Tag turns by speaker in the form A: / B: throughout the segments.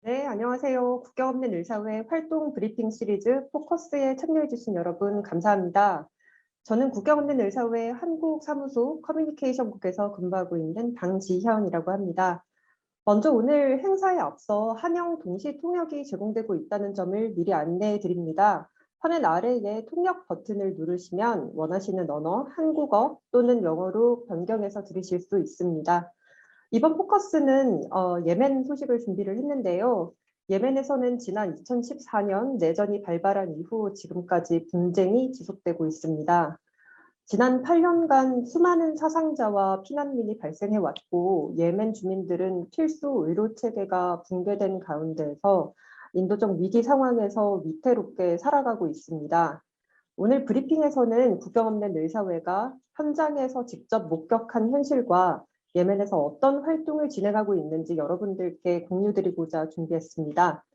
A: 네, 안녕하세요. 국경 없는 의사회 활동 브리핑 시리즈 포커스에 참여해주신 여러분 감사합니다. 저는 국경 없는 의사회 한국 사무소 커뮤니케이션국에서 근무하고 있는 방지현이라고 합니다. 먼저 오늘 행사에 앞서 한영 동시 통역이 제공되고 있다는 점을 미리 안내해 드립니다. 화면 아래에 통역 버튼을 누르시면 원하시는 언어, 한국어 또는 영어로 변경해서 들으실 수 있습니다. 이번 포커스는 예멘 소식을 준비를 했는데요. 예멘에서는 지난 2014년 내전이 발발한 이후 지금까지 분쟁이 지속되고 있습니다. 지난 8년간 수많은 사상자와 피난민이 발생해 왔고, 예멘 주민들은 필수 의료 체계가 붕괴된 가운데에서 인도적 위기 상황에서 위태롭게 살아가고 있습니다. 오늘 브리핑에서는 국경 없는 의사회가 현장에서 직접 목격한 현실과 예멘에서 어떤 활동을 진행하고 있는지 여러분들께 공유드리고자 준비했습니다.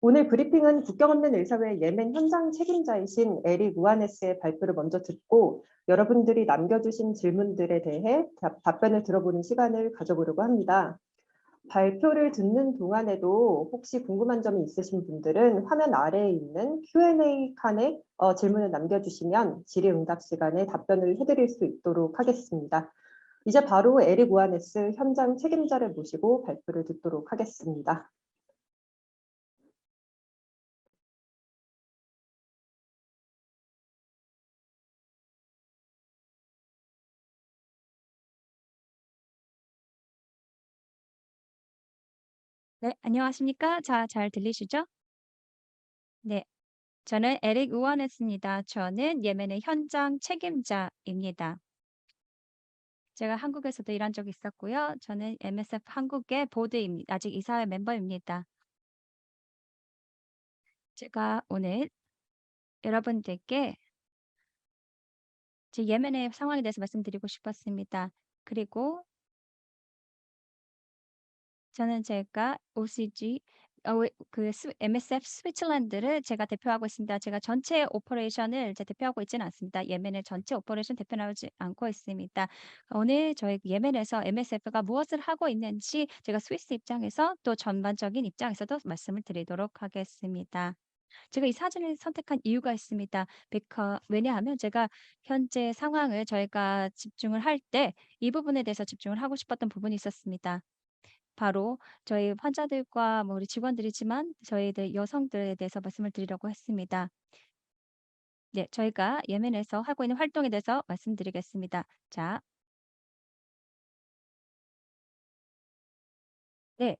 A: 오늘 브리핑은 국경 없는 의사회 예멘 현장 책임자이신 에릭 우아네스의 발표를 먼저 듣고 여러분들이 남겨주신 질문들에 대해 답변을 들어보는 시간을 가져보려고 합니다. 발표를 듣는 동안에도 혹시 궁금한 점이 있으신 분들은 화면 아래에 있는 Q&A 칸에 질문을 남겨주시면 질의응답 시간에 답변을 해드릴 수 있도록 하겠습니다. 이제 바로 에릭 우아네스 현장 책임자를 모시고 발표를 듣도록 하겠습니다.
B: 네, 안녕하십니까? 잘 들리시죠? 네, 저는 에릭 우원했습니다. 저는 예멘의 현장 책임자입니다. 제가 한국에서도 일한 적이 있었고요. 저는 MSF 한국의 보드입니다. 아직 이사회 멤버입니다. 제가 오늘 여러분들께 제 예멘의 상황에 대해서 말씀드리고 싶었습니다. 그리고 저는 제가 OCG MSF 스위tzerland를 제가 대표하고 있습니다. 제가 전체 오퍼레이션을 대표하고 있지는 않습니다. 예멘의 전체 오퍼레이션 대표하지 않고 있습니다. 오늘 저희 예멘에서 MSF가 무엇을 하고 있는지 제가 스위스 입장에서 또 전반적인 입장에서도 말씀을 드리도록 하겠습니다. 제가 이 사진을 선택한 이유가 있습니다. 왜냐하면 제가 현재 상황을 저희가 집중을 할 때 이 부분에 대해서 집중을 하고 싶었던 부분이 있었습니다. 바로 저희 환자들과 우리 직원들이지만 저희들 여성들에 대해서 말씀을 드리려고 했습니다. 네, 저희가 예멘에서 하고 있는 활동에 대해서 말씀드리겠습니다. 자, 네.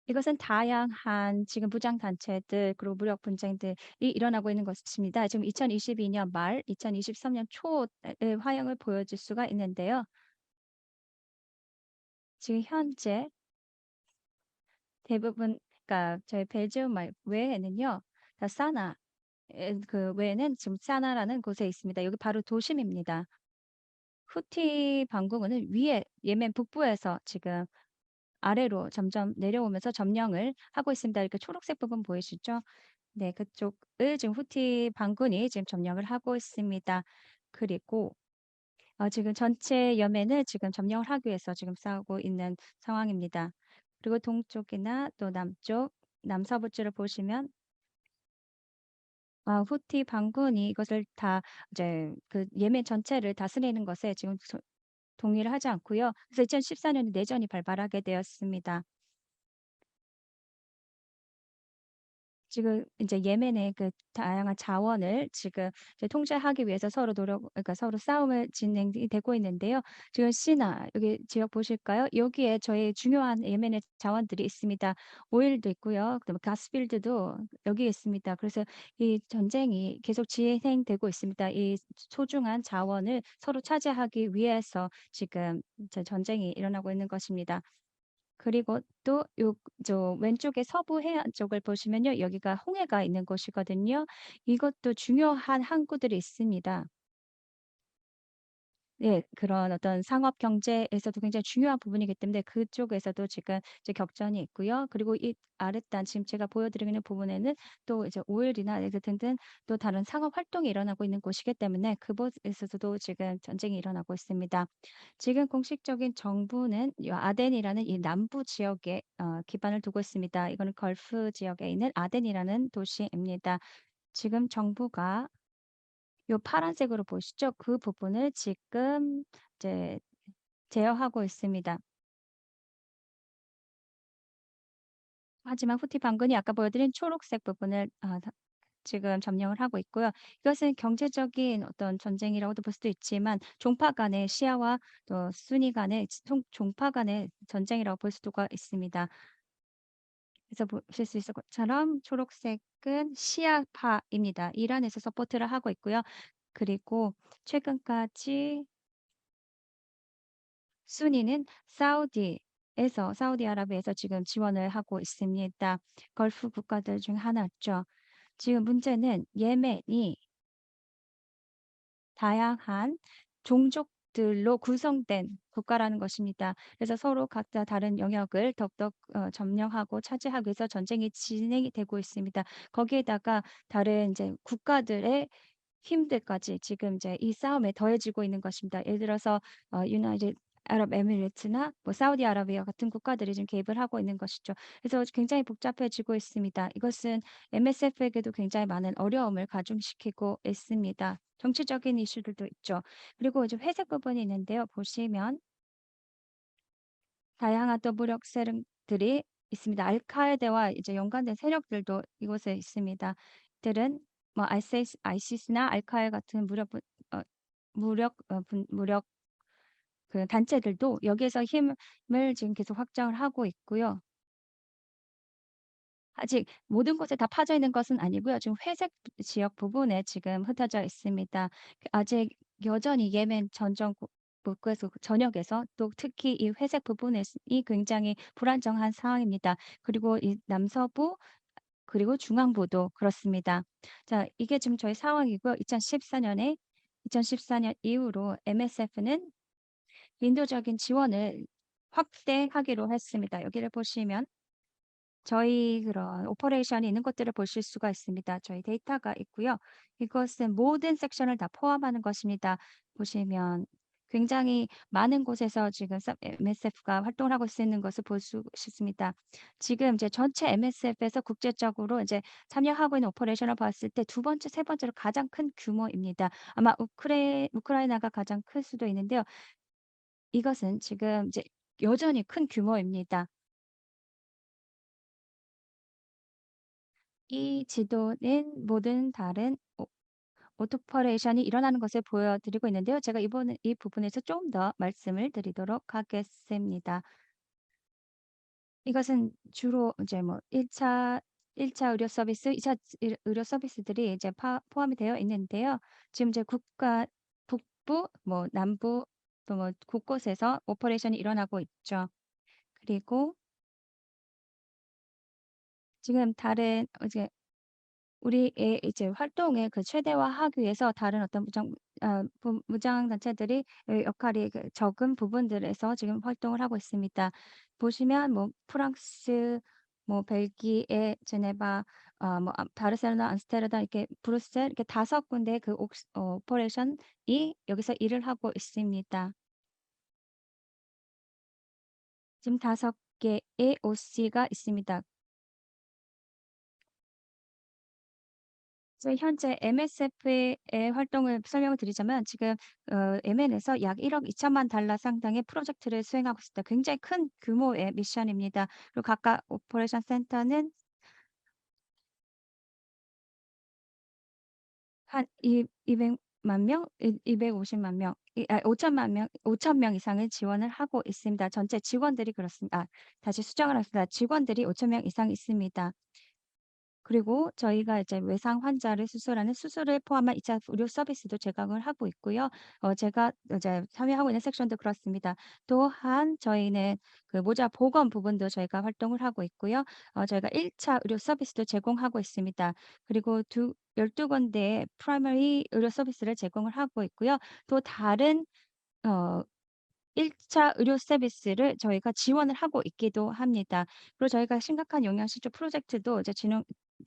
B: 이것은 다양한 지금 무장 단체들 그리고 무력 분쟁들이 일어나고 있는 것입니다. 지금 2022년 말 2023년 초의 화형을 보여줄 수가 있는데요. 지금 현재 대부분 그러니까 저희 벨지움 말 외에는요. 다 사나 그 외에는 지금 사나라는 곳에 있습니다. 여기 바로 도심입니다. 후티 반공은 위에 예멘 북부에서 지금 아래로 점점 내려오면서 점령을 하고 있습니다. 이렇게 초록색 부분 보이시죠? 네, 그쪽을 지금 후티 반군이 지금 점령을 하고 있습니다. 그리고 지금 전체 예멘을 지금 점령을 하기 위해서 지금 싸우고 있는 상황입니다. 그리고 동쪽이나 또 남쪽, 남서부지를 보시면 후티 반군이 이것을 다 이제 그 예멘 전체를 다스리는 것에 지금 동의를 하지 않고요. 그래서 2014년에 내전이 발발하게 되었습니다. 지금 이제 예멘의 그 다양한 자원을 지금 이제 통제하기 위해서 그러니까 서로 싸움을 진행이 되고 있는데요. 지금 시나 여기 지역 보실까요? 여기에 저희 중요한 예멘의 자원들이 있습니다. 오일도 있고요. 그다음에 가스필드도 여기에 있습니다. 그래서 이 전쟁이 계속 진행되고 있습니다. 이 소중한 자원을 서로 차지하기 위해서 지금 이제 전쟁이 일어나고 있는 것입니다. 그리고 또 왼쪽에 서부 해안 쪽을 보시면요. 여기가 홍해가 있는 곳이거든요. 이것도 중요한 항구들이 있습니다. 예, 그런 어떤 상업 경제에서도 굉장히 중요한 부분이기 때문에 그쪽에서도 지금 이제 격전이 있고요. 그리고 이 아랫단 지금 제가 보여드리고 있는 부분에는 또 이제 오일이나 등등 또 다른 상업 활동이 일어나고 있는 곳이기 때문에 그곳에서도 지금 전쟁이 일어나고 있습니다. 지금 공식적인 정부는 이 아덴이라는 이 남부 지역에 기반을 두고 있습니다. 이거는 걸프 지역에 있는 아덴이라는 도시입니다. 지금 정부가 요 파란색으로 보이시죠? 그 부분을 지금 이제 제어하고 있습니다. 하지만 후티 반군이 아까 보여드린 초록색 부분을 지금 점령을 하고 있고요. 이것은 경제적인 어떤 전쟁이라고도 볼 수도 있지만 종파 간의 시아와 또 수니 간의 종파 간의 전쟁이라고 볼 수가 있습니다. 그래서 보실 수 있을 것처럼 초록색은 시아파입니다. 이란에서 서포트를 하고 있고요. 그리고 최근까지 순위는 사우디아라비아에서 지금 지원을 하고 있습니다. 걸프 국가들 중 하나죠. 지금 문제는 예멘이 다양한 종족들로 구성된 국가라는 것입니다. 그래서 서로 각자 다른 영역을 더욱더 점령하고 차지하기 위해서 전쟁이 진행이 되고 있습니다. 거기에다가 다른 이제 국가들의 힘들까지 지금 이제 이 싸움에 더해지고 있는 것입니다. 예를 들어서 유나이티드 아랍에미리트나 뭐 사우디아라비아 같은 국가들이 지금 개입을 하고 있는 것이죠. 그래서 굉장히 복잡해지고 있습니다. 이것은 MSF에게도 굉장히 많은 어려움을 가중시키고 있습니다. 정치적인 이슈들도 있죠. 그리고 이제 회색 부분이 있는데요. 보시면 다양한 또 무력 세력들이 있습니다. 알카에다와 이제 연관된 세력들도 이곳에 있습니다. 이들은 뭐 아이시스나 알카에 같은 어 무력 그 단체들도 여기에서 힘을 지금 계속 확장을 하고 있고요. 아직 모든 곳에 다 파져 있는 것은 아니고요. 지금 회색 지역 부분에 지금 흩어져 있습니다. 아직 여전히 예멘 전전 북부에서 전역에서 또 특히 이 회색 부분이 굉장히 불안정한 상황입니다. 그리고 이 남서부 그리고 중앙부도 그렇습니다. 자, 이게 지금 저희 상황이고요. 2014년 이후로 MSF는 인도적인 지원을 확대하기로 했습니다. 여기를 보시면 저희 그런 오퍼레이션이 있는 것들을 보실 수가 있습니다. 저희 데이터가 있고요. 이것은 모든 섹션을 다 포함하는 것입니다. 보시면 굉장히 많은 곳에서 지금 MSF가 활동을 하고 있는 것을 볼 수 있습니다. 지금 이제 전체 MSF에서 국제적으로 이제 참여하고 있는 오퍼레이션을 봤을 때 두 번째, 세 번째로 가장 큰 규모입니다. 아마 우크라이나가 가장 클 수도 있는데요. 이것은 지금 이제 여전히 큰 규모입니다. 이 지도는 모든 다른 오토퍼레이션이 일어나는 것을 보여드리고 있는데요. 제가 이번에 이 부분에서 좀 더 말씀을 드리도록 하겠습니다. 이것은 주로 이제 뭐 1차 의료 서비스, 2차 의료 서비스들이 이제 포함이 되어 있는데요. 지금 이제 북부, 뭐 남부 또 뭐 곳곳에서 오퍼레이션이 일어나고 있죠. 그리고 지금 다른 이제 우리의 이제 활동을 그 최대화하기 위해서 다른 어떤 무장 단체들이 역할이 적은 부분들에서 지금 활동을 하고 있습니다. 보시면 뭐 프랑스, 뭐 벨기에, 제네바, 바르셀로나, 암스테르담 이렇게 브뤼셀 이렇게 5군데 그 오퍼레이션이 여기서 일을 하고 있습니다. 지금 5개의 OC가 있습니다. 저희 현재 MSF의 활동을 설명을 드리자면 지금 MN에서 약 1억 2천만 달러 상당의 프로젝트를 수행하고 있습니다. 굉장히 큰 규모의 미션입니다. 그리고 각각 오퍼레이션 센터는 한 200만 명, 250만 명, 5천만 명, 5천 명 이상을 지원을 하고 있습니다. 전체 직원들이 그렇습니다. 다시 수정을 하겠습니다. 직원들이 5천 명 이상 있습니다. 그리고 저희가 이제 외상 환자를 수술하는 수술을 포함한 2차 의료 서비스도 제공을 하고 있고요. 제가 이제 참여하고 있는 섹션도 그렇습니다. 또한 저희는 그 모자 보건 부분도 저희가 활동을 하고 있고요. 저희가 1차 의료 서비스도 제공하고 있습니다. 그리고 12군데의 프라이머리 의료 서비스를 제공을 하고 있고요. 또 다른 어 1차 의료 서비스를 저희가 지원을 하고 있기도 합니다. 그리고 저희가 심각한 영양실조 프로젝트도 이제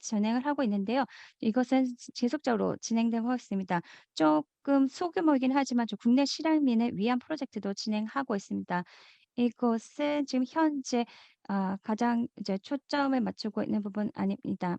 B: 진행을 하고 있는데요. 이것은 지속적으로 진행되고 있습니다. 조금 소규모이긴 하지만 좀 국내 실향민을 위한 프로젝트도 진행하고 있습니다. 이것은 지금 현재 가장 이제 초점을 맞추고 있는 부분 아닙니다.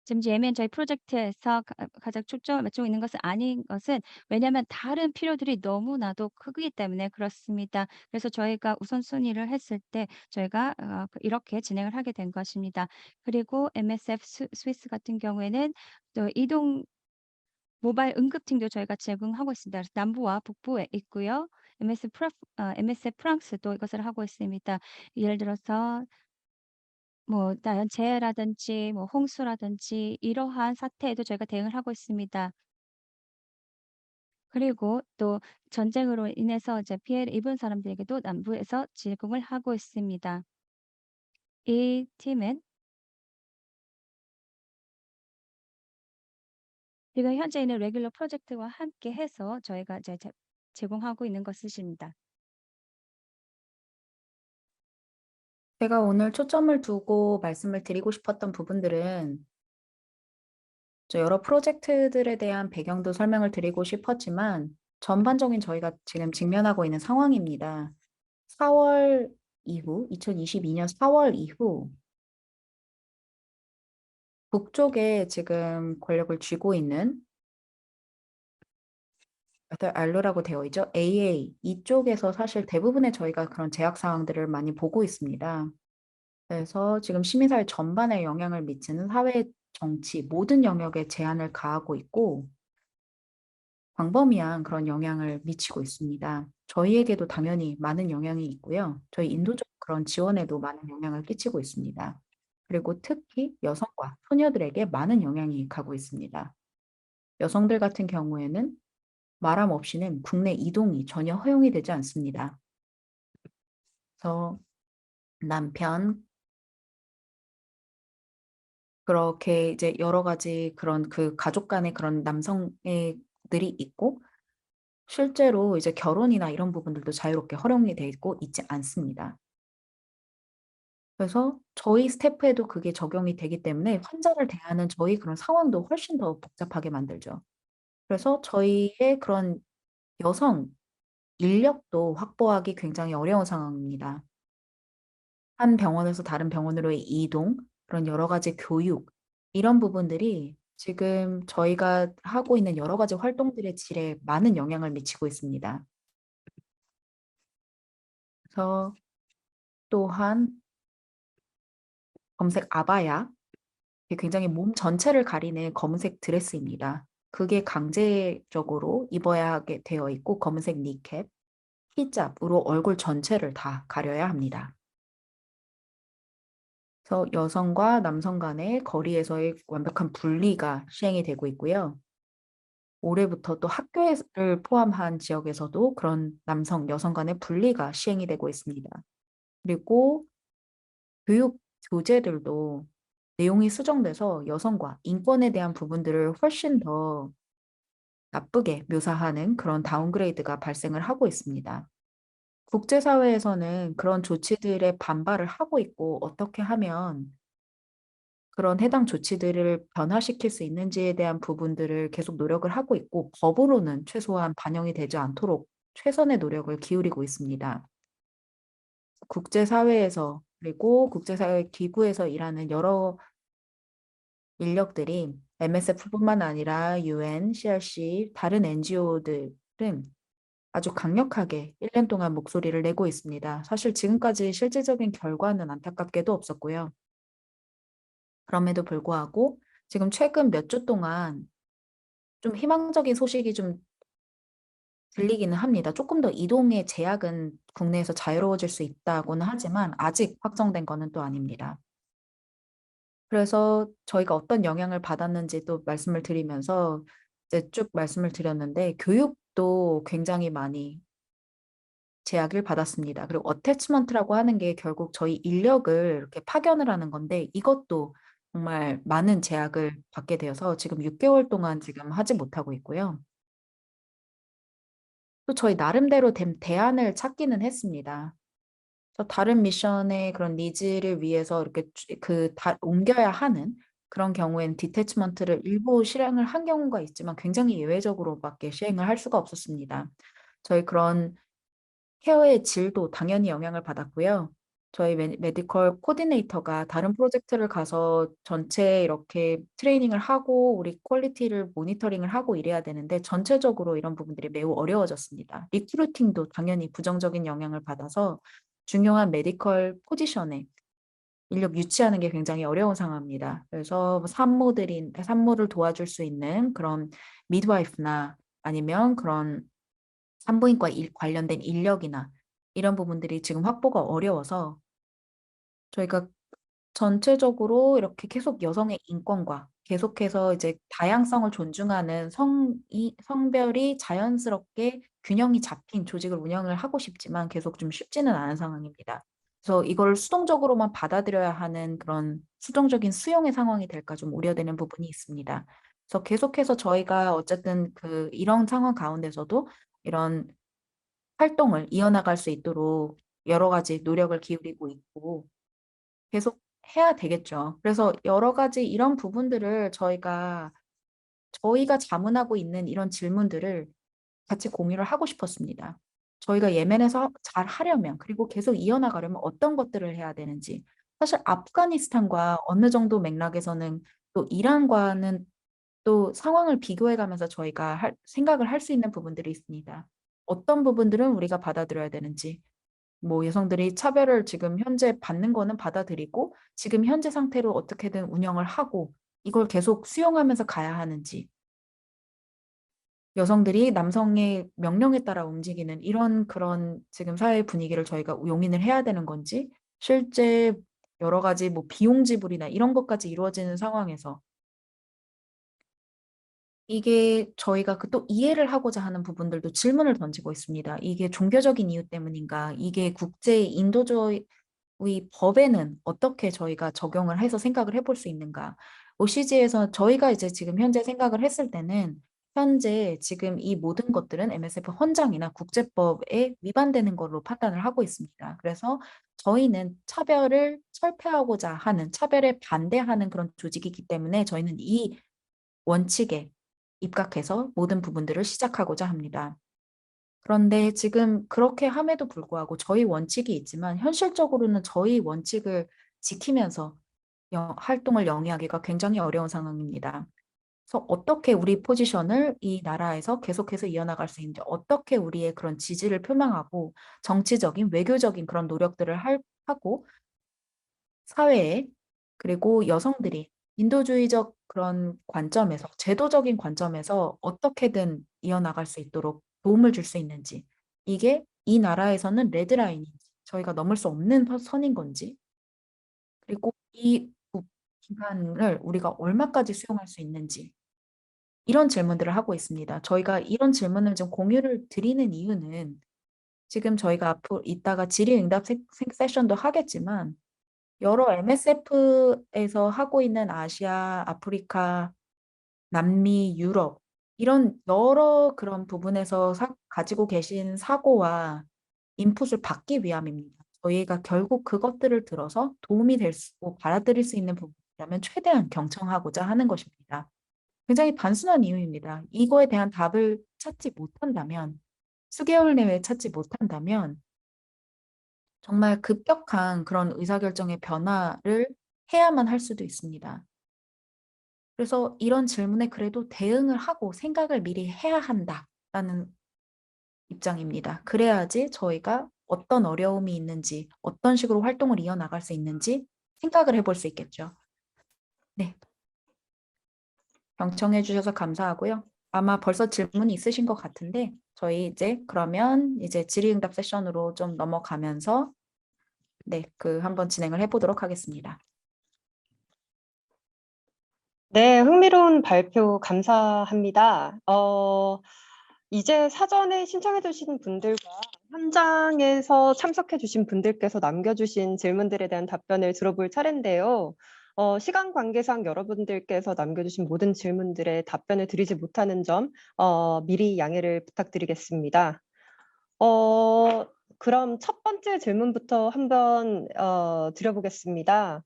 B: 지금 예멘 저희 프로젝트에서 가장 초점을 맞추고 있는 것은 아닌 것은, 왜냐하면 다른 필요들이 너무나도 크기 때문에 그렇습니다. 그래서 저희가 우선순위를 했을 때 저희가 이렇게 진행을 하게 된 것입니다. 그리고 MSF 스위스 같은 경우에는 또 이동 모바일 응급팀도 저희가 제공하고 있습니다. 그래서 남부와 북부에 있고요. MSF 프랑스도 이것을 하고 있습니다. 예를 들어서 뭐 자연재해라든지 뭐 홍수라든지 이러한 사태에도 저희가 대응을 하고 있습니다. 그리고 또 전쟁으로 인해서 이제 피해를 입은 사람들에게도 남부에서 제공을 하고 있습니다. 이 팀은 지금 현재 있는 레귤러 프로젝트와 함께 해서 저희가 이제 제공하고 있는 것이십니다.
C: 제가 오늘 초점을 두고 말씀을 드리고 싶었던 부분들은 여러 프로젝트들에 대한 배경도 설명을 드리고 싶었지만 전반적인 저희가 지금 직면하고 있는 상황입니다. 4월 이후, 2022년 4월 이후 북쪽에 지금 권력을 쥐고 있는 알로라고 되어 있죠. AA 이쪽에서 사실 대부분의 저희가 그런 제약 사항들을 많이 보고 있습니다. 그래서 지금 시민사회 전반에 영향을 미치는 사회, 정치 모든 영역에 제한을 가하고 있고 광범위한 그런 영향을 미치고 있습니다. 저희에게도 당연히 많은 영향이 있고요. 저희 인도적 그런 지원에도 많은 영향을 끼치고 있습니다. 그리고 특히 여성과 소녀들에게 많은 영향이 가고 있습니다. 여성들 같은 경우에는 말함 없이는 국내 이동이 전혀 허용이 되지 않습니다. 그래서 남편, 그렇게 이제 여러 가지 그런 그 가족 간의 그런 남성의 들이 있고 실제로 이제 결혼이나 이런 부분들도 자유롭게 허용이 돼 있고 있지 않습니다. 그래서 저희 스태프에도 그게 적용이 되기 때문에 환자를 대하는 저희 그런 상황도 훨씬 더 복잡하게 만들죠. 그래서 저희의 그런 여성 인력도 확보하기 굉장히 어려운 상황입니다. 한 병원에서 다른 병원으로의 이동, 그런 여러 가지 교육, 이런 부분들이 지금 저희가 하고 있는 여러 가지 활동들의 질에 많은 영향을 미치고 있습니다. 그래서 또한 검색 아바야, 이게 굉장히 몸 전체를 가리는 검은색 드레스입니다. 그게 강제적으로 입어야 하게 되어 있고 검은색 니캡, 히잡으로 얼굴 전체를 다 가려야 합니다. 그래서 여성과 남성 간의 거리에서의 완벽한 분리가 시행이 되고 있고요. 올해부터 또 학교를 포함한 지역에서도 그런 남성, 여성 간의 분리가 시행이 되고 있습니다. 그리고 교육 교재들도 내용이 수정돼서 여성과 인권에 대한 부분들을 훨씬 더 나쁘게 묘사하는 그런 다운그레이드가 발생을 하고 있습니다. 국제사회에서는 그런 조치들에 반발을 하고 있고 어떻게 하면 그런 해당 조치들을 변화시킬 수 있는지에 대한 부분들을 계속 노력을 하고 있고 법으로는 최소한 반영이 되지 않도록 최선의 노력을 기울이고 있습니다. 국제사회에서 그리고 국제사회 기구에서 일하는 여러 인력들이 MSF뿐만 아니라 UN, CRC, 다른 NGO들은 아주 강력하게 1년 동안 목소리를 내고 있습니다. 사실 지금까지 실질적인 결과는 안타깝게도 없었고요. 그럼에도 불구하고 지금 최근 몇 주 동안 좀 희망적인 소식이 좀 들리기는 합니다. 조금 더 이동의 제약은 국내에서 자유로워질 수 있다고는 하지만 아직 확정된 거는 또 아닙니다. 그래서 저희가 어떤 영향을 받았는지 또 말씀을 드리면서 이제 쭉 말씀을 드렸는데 교육도 굉장히 많이 제약을 받았습니다. 그리고 어태치먼트라고 하는 게 결국 저희 인력을 이렇게 파견을 하는 건데 이것도 정말 많은 제약을 받게 되어서 지금 6개월 동안 지금 하지 못하고 있고요. 또 저희 나름대로 대안을 찾기는 했습니다. 그래서 다른 미션의 그런 니즈를 위해서 이렇게 옮겨야 하는 그런 경우에는 디태치먼트를 일부 실행을 한 경우가 있지만 굉장히 예외적으로밖에 시행을 할 수가 없었습니다. 저희 그런 케어의 질도 당연히 영향을 받았고요. 저희 메디컬 코디네이터가 다른 프로젝트를 가서 전체 이렇게 트레이닝을 하고 우리 퀄리티를 모니터링을 하고 이래야 되는데 전체적으로 이런 부분들이 매우 어려워졌습니다. 리크루팅도 당연히 부정적인 영향을 받아서 중요한 메디컬 포지션에 인력 유치하는 게 굉장히 어려운 상황입니다. 그래서 산모를 도와줄 수 있는 그런 미드와이프나 아니면 그런 산부인과 관련된 인력이나 이런 부분들이 지금 확보가 어려워서 저희가 전체적으로 이렇게 계속 여성의 인권과 계속해서 이제 다양성을 존중하는 성별이 자연스럽게 균형이 잡힌 조직을 운영을 하고 싶지만 계속 좀 쉽지는 않은 상황입니다. 그래서 이걸 수동적으로만 받아들여야 하는 그런 수동적인 수용의 상황이 될까 좀 우려되는 부분이 있습니다. 그래서 계속해서 저희가 어쨌든 이런 상황 가운데서도 이런 활동을 이어나갈 수 있도록 여러 가지 노력을 기울이고 있고 계속 해야 되겠죠. 그래서 여러 가지 이런 부분들을 저희가 자문하고 있는 이런 질문들을 같이 공유를 하고 싶었습니다. 저희가 예멘에서 잘 하려면 그리고 계속 이어나가려면 어떤 것들을 해야 되는지 사실 아프가니스탄과 어느 정도 맥락에서는 또 이란과는 또 상황을 비교해 가면서 저희가 생각을 할 수 있는 부분들이 있습니다. 어떤 부분들은 우리가 받아들여야 되는지 뭐 여성들이 차별을 지금 현재 받는 거는 받아들이고 지금 현재 상태로 어떻게든 운영을 하고 이걸 계속 수용하면서 가야 하는지 여성들이 남성의 명령에 따라 움직이는 그런 지금 사회 분위기를 저희가 용인을 해야 되는 건지 실제 여러 가지 뭐 비용 지불이나 이런 것까지 이루어지는 상황에서 이게 저희가 또 이해를 하고자 하는 부분들도 질문을 던지고 있습니다. 이게 종교적인 이유 때문인가? 이게 국제 인도주의 법에는 어떻게 저희가 적용을 해서 생각을 해볼 수 있는가? OCG에서 저희가 이제 지금 현재 생각을 했을 때는 현재 지금 이 모든 것들은 MSF 헌장이나 국제법에 위반되는 걸로 판단을 하고 있습니다. 그래서 저희는 차별을 철폐하고자 하는, 차별에 반대하는 그런 조직이기 때문에 저희는 이 원칙에 입각해서 모든 부분들을 시작하고자 합니다. 그런데 지금 그렇게 함에도 불구하고 저희 원칙이 있지만 현실적으로는 저희 원칙을 지키면서 활동을 영위하기가 굉장히 어려운 상황입니다. 그래서 어떻게 우리 포지션을 이 나라에서 계속해서 이어나갈 수 있는지, 어떻게 우리의 그런 지지를 표명하고 정치적인, 외교적인 그런 노력들을 하고 사회에 그리고 여성들이 인도주의적 그런 관점에서 제도적인 관점에서 어떻게든 이어나갈 수 있도록 도움을 줄 수 있는지 이게 이 나라에서는 레드라인인지 저희가 넘을 수 없는 선인 건지 그리고 이 기간을 우리가 얼마까지 수용할 수 있는지 이런 질문들을 하고 있습니다. 저희가 이런 질문을 좀 공유를 드리는 이유는 지금 저희가 앞으로 이따가 질의응답 세션도 하겠지만 여러 MSF에서 하고 있는 아시아, 아프리카, 남미, 유럽 이런 여러 그런 부분에서 가지고 계신 사고와 인풋을 받기 위함입니다. 저희가 결국 그것들을 들어서 도움이 될 수, 받아들일 수 있는 부분이라면 최대한 경청하고자 하는 것입니다. 굉장히 단순한 이유입니다. 이거에 대한 답을 찾지 못한다면, 수개월 내외에 찾지 못한다면 정말 급격한 그런 의사결정의 변화를 해야만 할 수도 있습니다. 그래서 이런 질문에 그래도 대응을 하고 생각을 미리 해야 한다라는 입장입니다. 그래야지 저희가 어떤 어려움이 있는지, 어떤 식으로 활동을 이어나갈 수 있는지 생각을 해볼 수 있겠죠. 네. 경청해 주셔서 감사하고요. 아마 벌써 질문이 있으신 것 같은데 저희 그러면 질의응답 세션으로 좀 넘어가면서 한번 진행을 해보도록 하겠습니다.
A: 네, 흥미로운 발표 감사합니다. 이제 사전에 신청해 주신 분들과 현장에서 참석해 주신 분들께서 남겨주신 질문들에 대한 답변을 들어볼 차례인데요. 시간 관계상 여러분들께서 남겨주신 모든 질문들에 답변을 드리지 못하는 점 미리 양해를 부탁드리겠습니다. 그럼 첫 번째 질문부터 한번 드려보겠습니다.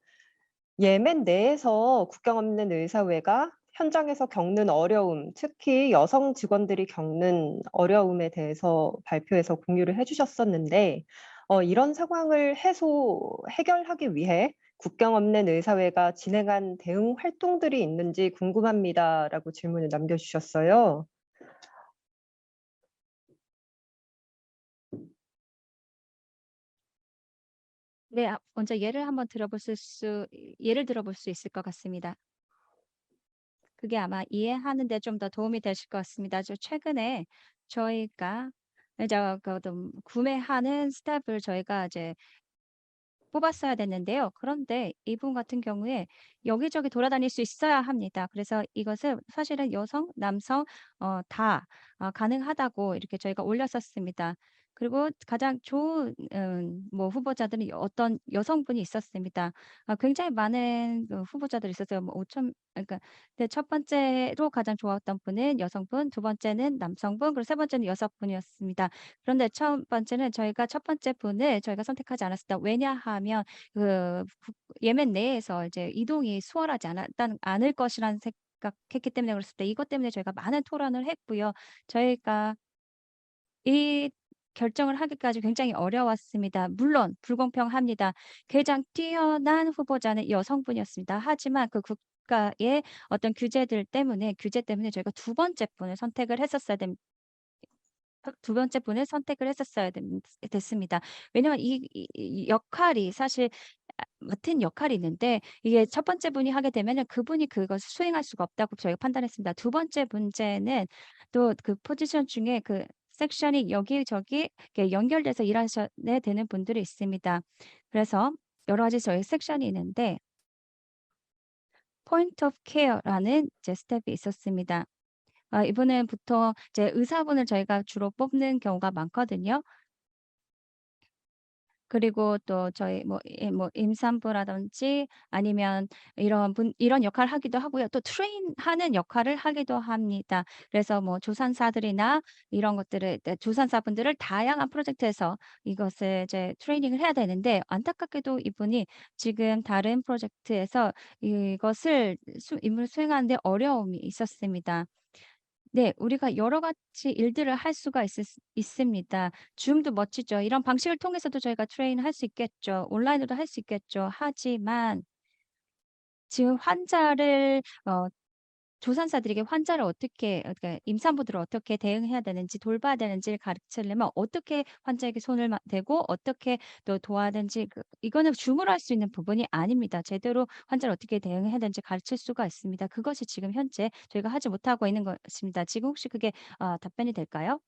A: 예멘 내에서 국경 없는 의사회가 현장에서 겪는 어려움, 특히 여성 직원들이 겪는 어려움에 대해서 발표해서 공유를 해 주셨었는데 이런 상황을 해결하기 위해 국경 없는 의사회가 진행한 대응 활동들이 있는지 궁금합니다라고 질문을 남겨 주셨어요.
B: 네. 먼저 예를 들어볼 수 있을 것 같습니다. 그게 아마 이해하는 데 좀 더 도움이 되실 것 같습니다. 최근에 저희가 이제 구매하는 스텝을 저희가 이제 뽑았어야 됐는데요. 그런데 이분 같은 경우에 여기저기 돌아다닐 수 있어야 합니다. 그래서 이것을 사실은 여성, 남성 다 가능하다고 이렇게 저희가 올렸었습니다. 그리고 가장 좋은 뭐 후보자들은 어떤 여성분이 있었습니다. 굉장히 많은 후보자들이 있었어요. 뭐 5천, 그러니까 근데 첫 번째로 가장 좋았던 분은 여성분, 두 번째는 남성분, 그리고 세 번째는 여성분이었습니다. 그런데 첫 번째 분을 저희가 선택하지 않았습니다. 왜냐하면 예멘 내에서 이제 이동이 수월하지 않을 것이라는 생각했기 때문에 그렇습니다. 이것 때문에 저희가 많은 토론을 했고요. 저희가 이 결정을 하기까지 굉장히 어려웠습니다. 물론 불공평합니다. 가장 뛰어난 후보자는 여성분이었습니다. 하지만 그 국가의 어떤 규제 때문에 저희가 두 번째 분을 선택을 했었어야 됐습니다. 왜냐면 이 역할이 사실 맡은 역할이 있는데 이게 첫 번째 분이 하게 되면은 그분이 그것을 수행할 수가 없다고 저희가 판단했습니다. 두 번째 문제는 또 그 포지션 중에 그 섹션이 여기저기 이렇게 연결돼서 일하셔야 되는 분들이 있습니다. 그래서 여러 가지 저희 섹션이 있는데 포인트 오브 케어라는 이제 스텝이 있었습니다. 이분은 보통 이제 의사분을 저희가 주로 뽑는 경우가 많거든요. 그리고 또 저희 뭐 임산부라든지 아니면 이런 역할을 하기도 하고요. 또 트레인하는 역할을 하기도 합니다. 그래서 뭐 조산사들이나 이런 것들을 조산사분들을 다양한 프로젝트에서 이것을 이제 트레이닝을 해야 되는데 안타깝게도 이분이 지금 다른 프로젝트에서 이것을 임무를 수행하는 데 어려움이 있었습니다. 네. 우리가 여러 가지 일들을 할 수가 있습니다. 줌도 멋지죠. 이런 방식을 통해서도 저희가 트레이닝할 수 있겠죠. 온라인으로도 할 수 있겠죠. 하지만 지금 조산사들에게 환자를 그러니까 임산부들을 어떻게 대응해야 되는지 돌봐야 되는지를 가르치려면 어떻게 환자에게 손을 대고 어떻게 또 도와야 되는지 이거는 줌으로 할 수 있는 부분이 아닙니다. 제대로 환자를 어떻게 대응해야 되는지 가르칠 수가 있습니다. 그것이 지금 현재 저희가 하지 못하고 있는 것입니다. 지금 혹시 그게 답변이 될까요?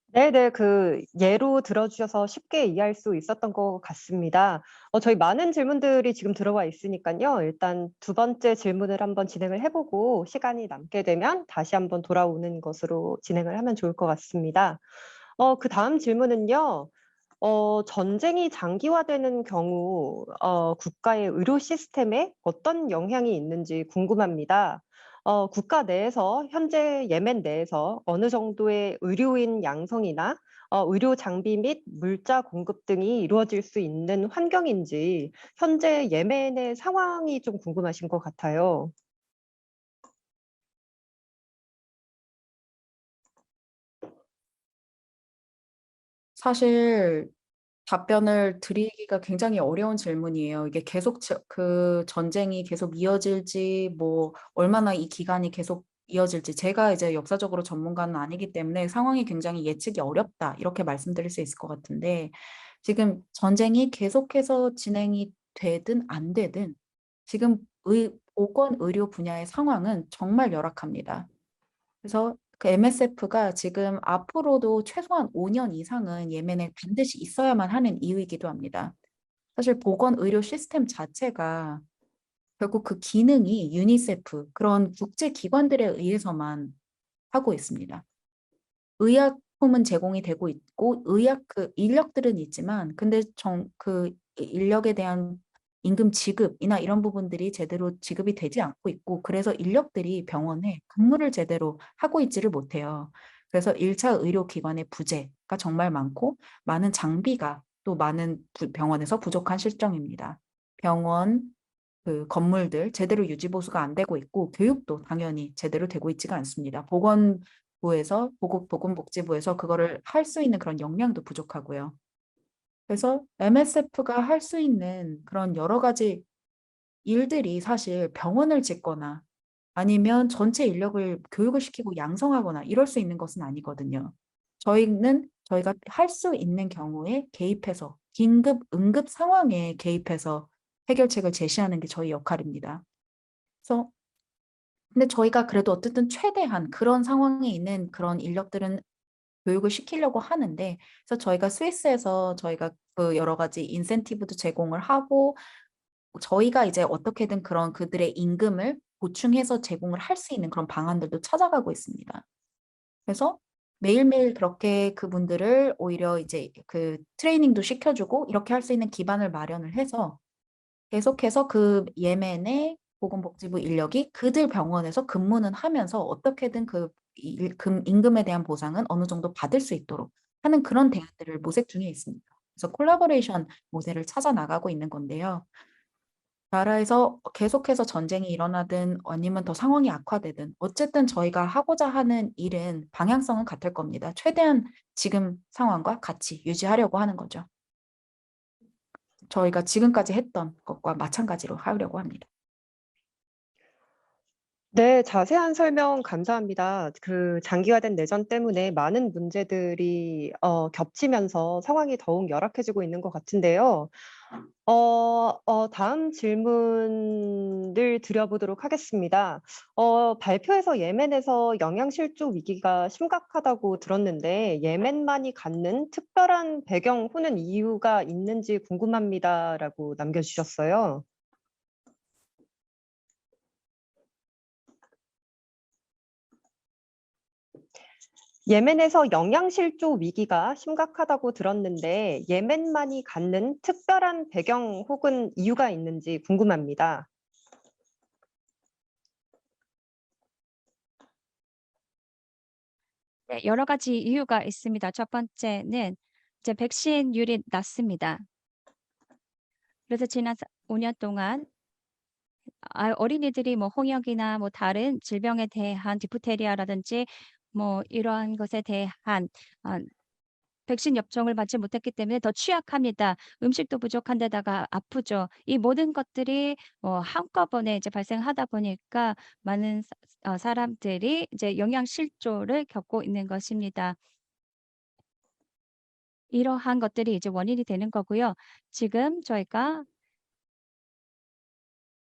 A: 네네. 그 예로 들어 주셔서 쉽게 이해할 수 있었던 것 같습니다. 저희 많은 질문들이 지금 들어와 있으니깐요. 일단 두 번째 질문을 한번 진행을 해 보고 시간이 남게 되면 다시 한번 돌아오는 것으로 진행을 하면 좋을 것 같습니다. 그다음 질문은요. 전쟁이 장기화되는 경우 국가의 의료 시스템에 어떤 영향이 있는지 궁금합니다. 국가 내에서 현재 예멘 내에서 어느 정도의 의료인 양성이나 의료 장비 및 물자 공급 등이 이루어질 수 있는 환경인지 현재 예멘의 상황이 좀 궁금하신 것 같아요.
C: 사실 답변을 드리기가 굉장히 어려운 질문이에요. 이게 계속 그 전쟁이 계속 이어질지, 뭐 얼마나 이 기간이 계속 이어질지, 제가 이제 역사적으로 전문가는 아니기 때문에 상황이 굉장히 예측이 어렵다, 이렇게 말씀드릴 수 있을 것 같은데, 지금 전쟁이 계속해서 진행이 되든 안 되든 지금 보건 의료 분야의 상황은 정말 열악합니다. 그래서 그 MSF가 지금 앞으로도 최소한 5년 이상은 예멘에 반드시 있어야만 하는 이유이기도 합니다. 사실 보건 의료 시스템 자체가 결국 그 기능이 유니세프 그런 국제 기관들에 의해서만 하고 있습니다. 의약품은 제공이 되고 있고 그 인력들은 있지만 근데 그 인력에 대한 임금 지급이나 이런 부분들이 제대로 지급이 되지 않고 있고 그래서 인력들이 병원에 근무를 제대로 하고 있지를 못해요. 그래서 1차 의료기관의 부재가 정말 많고 많은 장비가 또 많은 병원에서 부족한 실정입니다. 병원, 그 건물들 제대로 유지 보수가 안 되고 있고 교육도 당연히 제대로 되고 있지가 않습니다. 보건복지부에서 그거를 할 수 있는 그런 역량도 부족하고요. 그래서 MSF가 할 수 있는 그런 여러 가지 일들이 사실 병원을 짓거나 아니면 전체 인력을 교육을 시키고 양성하거나 이럴 수 있는 것은 아니거든요. 저희가 할 수 있는 경우에 개입해서 긴급, 응급 상황에 개입해서 해결책을 제시하는 게 저희 역할입니다. 그래서 근데 저희가 그래도 어쨌든 최대한 그런 상황에 있는 그런 인력들은 교육을 시키려고 하는데, 그래서 저희가 스위스에서 저희가 그 여러 가지 인센티브도 제공을 하고 저희가 이제 어떻게든 그런 그들의 임금을 보충해서 제공을 할 수 있는 그런 방안들도 찾아가고 있습니다. 그래서 매일매일 그렇게 그분들을 오히려 이제 그 트레이닝도 시켜주고 이렇게 할 수 있는 기반을 마련을 해서 계속해서 그 예멘의 보건복지부 인력이 그들 병원에서 근무는 하면서 어떻게든 그 임금에 대한 보상은 어느 정도 받을 수 있도록 하는 그런 대안들을 모색 중에 있습니다. 그래서 콜라보레이션 모델을 찾아 나가고 있는 건데요. 나라에서 계속해서 전쟁이 일어나든 아니면 더 상황이 악화되든 어쨌든 저희가 하고자 하는 일은 방향성은 같을 겁니다. 최대한 지금 상황과 같이 유지하려고 하는 거죠. 저희가 지금까지 했던 것과 마찬가지로 하려고 합니다.
A: 네, 자세한 설명 감사합니다. 그 장기화된 내전 때문에 많은 문제들이 겹치면서 상황이 더욱 열악해지고 있는 것 같은데요. 다음 질문을 드려보도록 하겠습니다. 발표에서 예멘에서 영양실조 위기가 심각하다고 들었는데 예멘만이 갖는 특별한 배경 혹은 이유가 있는지 궁금합니다라고 남겨주셨어요. 예멘에서 영양실조 위기가 심각하다고 들었는데 예멘만이 갖는 특별한 배경 혹은 이유가 있는지 궁금합니다.
B: 네, 여러 가지 이유가 있습니다. 첫 번째는 이제 백신율이 낮습니다. 그래서 지난 5년 동안 어린이들이 뭐 홍역이나 뭐 다른 질병에 대한 디프테리아라든지 뭐 이러한 것에 대한 아 백신 접종을 받지 못했기 때문에 더 취약합니다. 음식도 부족한 데다가 아프죠. 이 모든 것들이 한꺼번에 이제 발생하다 보니까 많은 사람들이 이제 영양실조를 겪고 있는 것입니다. 이러한 것들이 이제 원인이 되는 거고요. 지금 저희가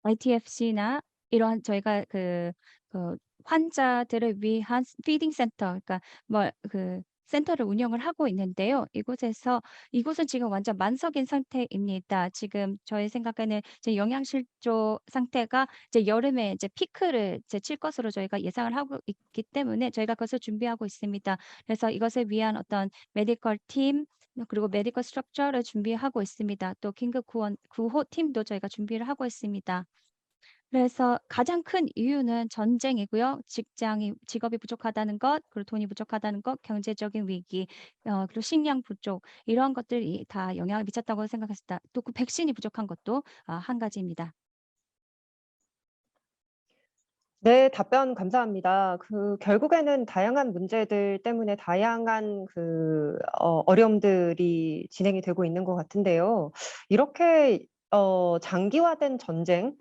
B: ITFC나 이러한 저희가 그 환자들을 위한 피딩 센터 그러니까 센터를 운영을 하고 있는데요. 이곳은 지금 완전 만석인 상태입니다. 지금 저희 생각에는 이제 영양실조 상태가 이제 여름에 이제 피크를 이제 칠 것으로 저희가 예상을 하고 있기 때문에 저희가 그것을 준비하고 있습니다. 그래서 이것을 위한 어떤 메디컬 팀 그리고 메디컬 스트럭처를 준비하고 있습니다. 또 긴급 구호 팀도 저희가 준비를 하고 있습니다. 그래서 가장 큰 이유는 전쟁이고요. 직업이 부족하다는 것, 그리고 돈이 부족하다는 것, 경제적인 위기, 그리고 식량 부족 이런 것들이 다 영향을 미쳤다고 생각했습니다. 또 그 백신이 부족한 것도 한 가지입니다.
A: 네, 답변 감사합니다. 결국에는 다양한 문제들 때문에 다양한 어려움들이 진행이 되고 있는 것 같은데요. 이렇게 장기화된 전쟁,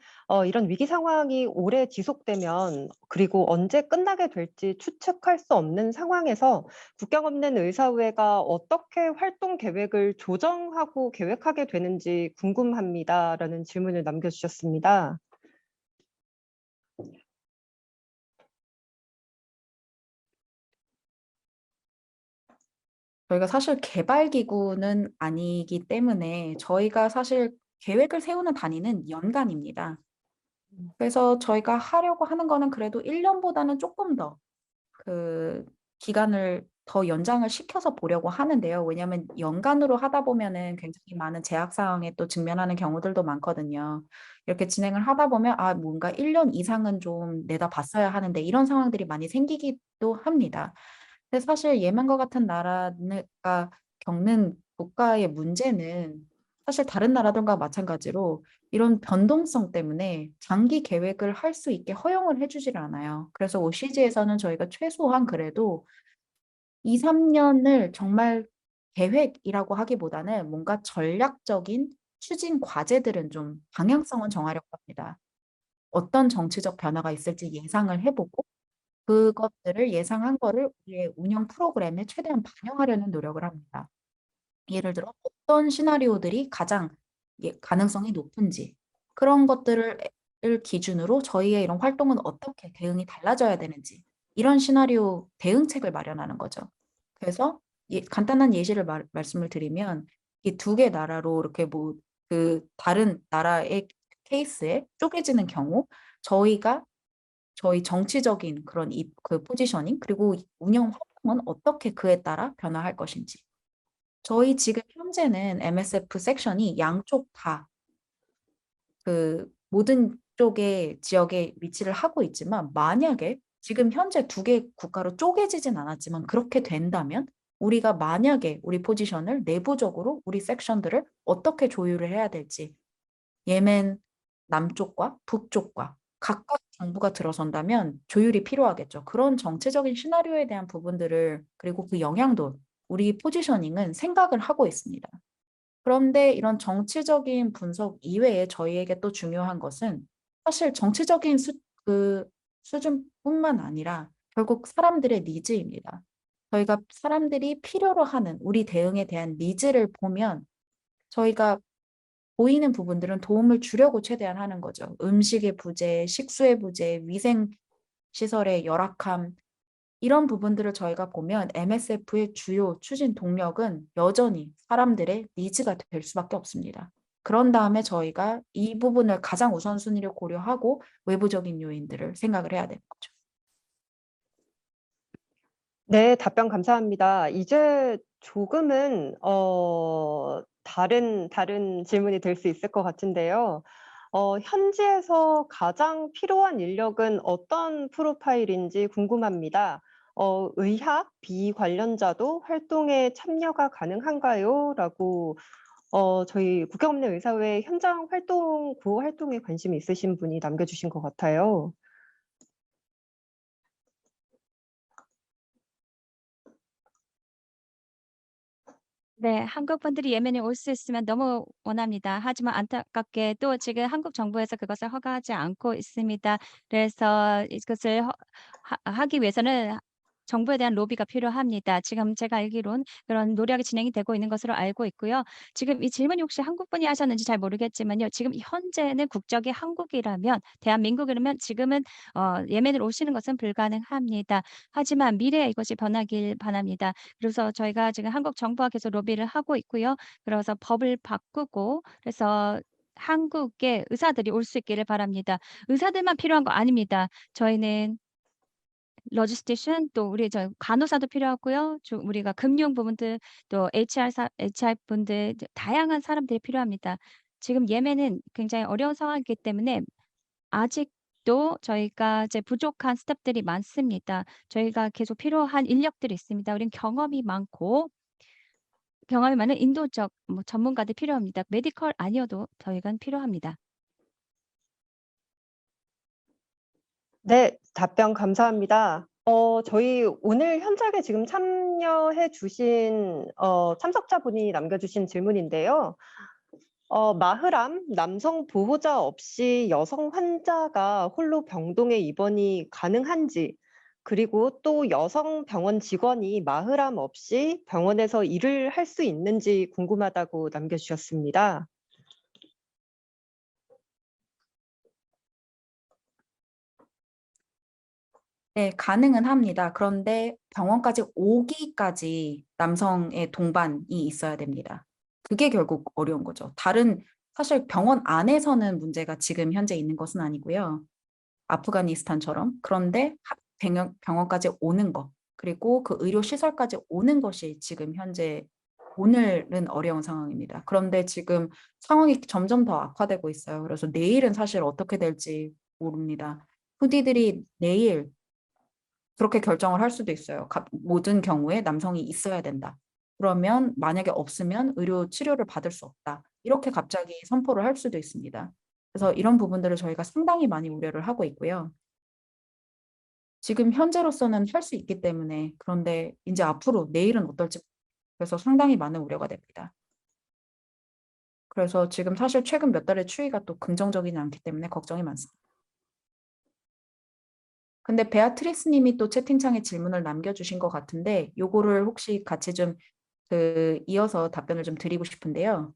A: 이런 위기 상황이 오래 지속되면 그리고 언제 끝나게 될지 추측할 수 없는 상황에서 국경 없는 의사회가 어떻게 활동 계획을 조정하고 계획하게 되는지 궁금합니다라는 질문을 남겨주셨습니다.
C: 저희가 사실 개발기구는 아니기 때문에 저희가 사실 계획을 세우는 단위는 연간입니다. 그래서 저희가 하려고 하는 거는 그래도 1년보다는 조금 더 그 기간을 더 연장을 시켜서 보려고 하는데요. 왜냐하면 연간으로 하다 보면은 굉장히 많은 제약 사항에 또 직면하는 경우들도 많거든요. 이렇게 진행을 하다 보면 뭔가 1년 이상은 좀 내다봤어야 하는데 이런 상황들이 많이 생기기도 합니다. 근데 사실 예멘과 같은 나라가 겪는 국가의 문제는 사실 다른 나라들과 마찬가지로 이런 변동성 때문에 장기 계획을 할 수 있게 허용을 해주질 않아요. 그래서 OCG에서는 저희가 최소한 그래도 2, 3년을 정말 계획이라고 하기보다는 뭔가 전략적인 추진 과제들은 좀 방향성은 정하려고 합니다. 어떤 정치적 변화가 있을지 예상을 해보고 그것들을 예상한 거를 우리의 운영 프로그램에 최대한 반영하려는 노력을 합니다. 예를 들어 어떤 시나리오들이 가장 가능성이 높은지 그런 것들을 기준으로 저희의 이런 활동은 어떻게 대응이 달라져야 되는지 이런 시나리오 대응책을 마련하는 거죠. 그래서 간단한 예시를 말씀을 드리면 이 두 개 나라로 이렇게 뭐 그 다른 나라의 케이스에 쪼개지는 경우 저희가 저희 정치적인 그런 그 포지셔닝 그리고 운영 활동은 어떻게 그에 따라 변화할 것인지 저희 지금 현재는 MSF 섹션이 양쪽 다 그 모든 쪽의 지역에 위치를 하고 있지만 만약에 지금 현재 두 개 국가로 쪼개지진 않았지만 그렇게 된다면 우리가 만약에 우리 포지션을 내부적으로 우리 섹션들을 어떻게 조율을 해야 될지 예멘 남쪽과 북쪽과 각각 정부가 들어선다면 조율이 필요하겠죠. 그런 정치적인 시나리오에 대한 부분들을 그리고 그 영향도 우리 포지셔닝은 생각을 하고 있습니다. 그런데 이런 정치적인 분석 이외에 저희에게 또 중요한 것은 사실 정치적인 그 수준뿐만 아니라 결국 사람들의 니즈입니다. 저희가 사람들이 필요로 하는 우리 대응에 대한 니즈를 보면 저희가 보이는 부분들은 도움을 주려고 최대한 하는 거죠. 음식의 부재, 식수의 부재, 위생 시설의 열악함 이런 부분들을 저희가 보면 MSF의 주요 추진 동력은 여전히 사람들의 니즈가 될 수밖에 없습니다. 그런 다음에 저희가 이 부분을 가장 우선순위로 고려하고 외부적인 요인들을 생각을 해야 되는 거죠.
A: 네, 답변 감사합니다. 이제 조금은 다른 질문이 될 수 있을 것 같은데요. 현지에서 가장 필요한 인력은 어떤 프로파일인지 궁금합니다. 의학, 비관련자도 활동에 참여가 가능한가요? 라고 저희 국경없는 의사회 현장 활동, 구호 활동에 관심이 있으신 분이 남겨주신 것 같아요.
B: 네, 한국 분들이 예멘에 올 수 있으면 너무 원합니다. 하지만 안타깝게도 지금 한국 정부에서 그것을 허가하지 않고 있습니다. 그래서 이것을 하기 위해서는 정부에 대한 로비가 필요합니다. 지금 제가 알기론 그런 노력이 진행이 되고 있는 것으로 알고 있고요. 지금 이 질문이 혹시 한국 분이 하셨는지 잘 모르겠지만요. 지금 현재는 국적이 한국이라면 대한민국이라면 지금은 예멘을 오시는 것은 불가능합니다. 하지만 미래에 이것이 변하길 바랍니다. 그래서 저희가 지금 한국 정부와 계속 로비를 하고 있고요. 그래서 법을 바꾸고 그래서 한국에 의사들이 올 수 있기를 바랍니다. 의사들만 필요한 거 아닙니다. 저희는 로지스티션 또 우리 간호사도 필요하고요. 우리가 금융 부분들 또 HR 분들 다양한 사람들이 필요합니다. 지금 예멘은 굉장히 어려운 상황이기 때문에 아직도 저희가 이제 부족한 스태프들이 많습니다. 저희가 계속 필요한 인력들이 있습니다. 우린 경험이 많은 인도적 전문가들이 필요합니다. 메디컬 아니어도 저희가 필요합니다.
A: 네, 답변 감사합니다. 저희 오늘 현장에 지금 참여해 주신 참석자분이 남겨주신 질문인데요. 마흐람, 남성 보호자 없이 여성 환자가 홀로 병동에 입원이 가능한지, 그리고 또 여성 병원 직원이 마흐람 없이 병원에서 일을 할 수 있는지 궁금하다고 남겨주셨습니다.
C: 네, 가능은 합니다. 그런데 병원까지 오기까지 남성의 동반이 있어야 됩니다. 그게 결국 어려운 거죠. 사실 병원 안에서는 문제가 지금 현재 있는 것은 아니고요. 아프가니스탄처럼. 그런데 병원까지 오는 것, 그리고 그 의료시설까지 오는 것이 지금 현재 오늘은 어려운 상황입니다. 그런데 지금 상황이 점점 더 악화되고 있어요. 그래서 내일은 사실 어떻게 될지 모릅니다. 후디들이 내일 그렇게 결정을 할 수도 있어요. 모든 경우에 남성이 있어야 된다. 그러면 만약에 없으면 의료 치료를 받을 수 없다. 이렇게 갑자기 선포를 할 수도 있습니다. 그래서 이런 부분들을 저희가 상당히 많이 우려를 하고 있고요. 지금 현재로서는 할 수 있기 때문에 그런데 이제 앞으로 내일은 어떨지 그래서 상당히 많은 우려가 됩니다. 그래서 지금 사실 최근 몇 달의 추이가 또 긍정적이지 않기 때문에 걱정이 많습니다. 근데 베아트리스 님이 또 채팅창에 질문을 남겨주신 것 같은데 요거를 혹시 같이 좀 이어서 답변을 좀 드리고 싶은데요.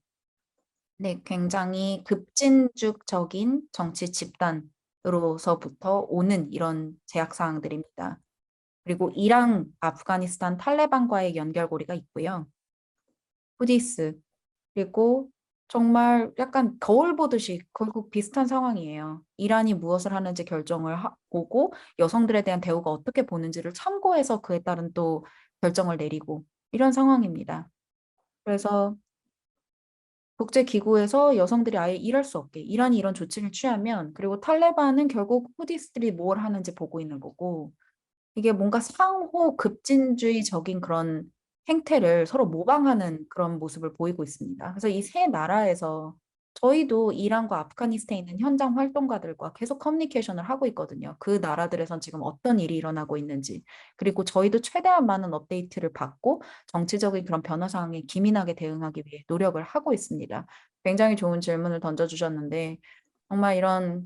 C: 네, 굉장히 급진주적인 정치 집단으로서부터 오는 이런 제약 사항들입니다. 그리고 이랑 아프가니스탄 탈레반과의 연결고리가 있고요. 후디스 그리고 정말 약간 거울 보듯이 결국 비슷한 상황이에요. 이란이 무엇을 하는지 결정을 보고 여성들에 대한 대우가 어떻게 보는지를 참고해서 그에 따른 또 결정을 내리고 이런 상황입니다. 그래서 국제기구에서 여성들이 아예 일할 수 없게 이란이 이런 조치를 취하면 그리고 탈레반은 결국 후디스들이 뭘 하는지 보고 있는 거고 이게 뭔가 상호 급진주의적인 그런 행태를 서로 모방하는 그런 모습을 보이고 있습니다. 그래서 이 세 나라에서 저희도 이란과 아프가니스탄에 있는 현장 활동가들과 계속 커뮤니케이션을 하고 있거든요. 그 나라들에선 지금 어떤 일이 일어나고 있는지, 그리고 저희도 최대한 많은 업데이트를 받고 정치적인 그런 변화 상황에 기민하게 대응하기 위해 노력을 하고 있습니다. 굉장히 좋은 질문을 던져주셨는데 정말 이런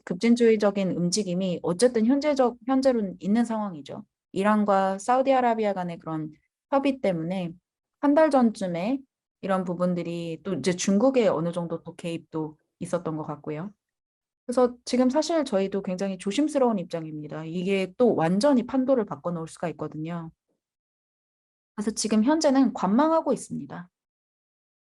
C: 급진주의적인 움직임이 어쨌든 현재로는 있는 상황이죠. 이란과 사우디아라비아 간의 그런 협의 때문에 한 달 전쯤에 이런 부분들이 또 이제 중국의 어느 정도 또 개입도 있었던 것 같고요. 그래서 지금 사실 저희도 굉장히 조심스러운 입장입니다. 이게 또 완전히 판도를 바꿔놓을 수가 있거든요. 그래서 지금 현재는 관망하고 있습니다.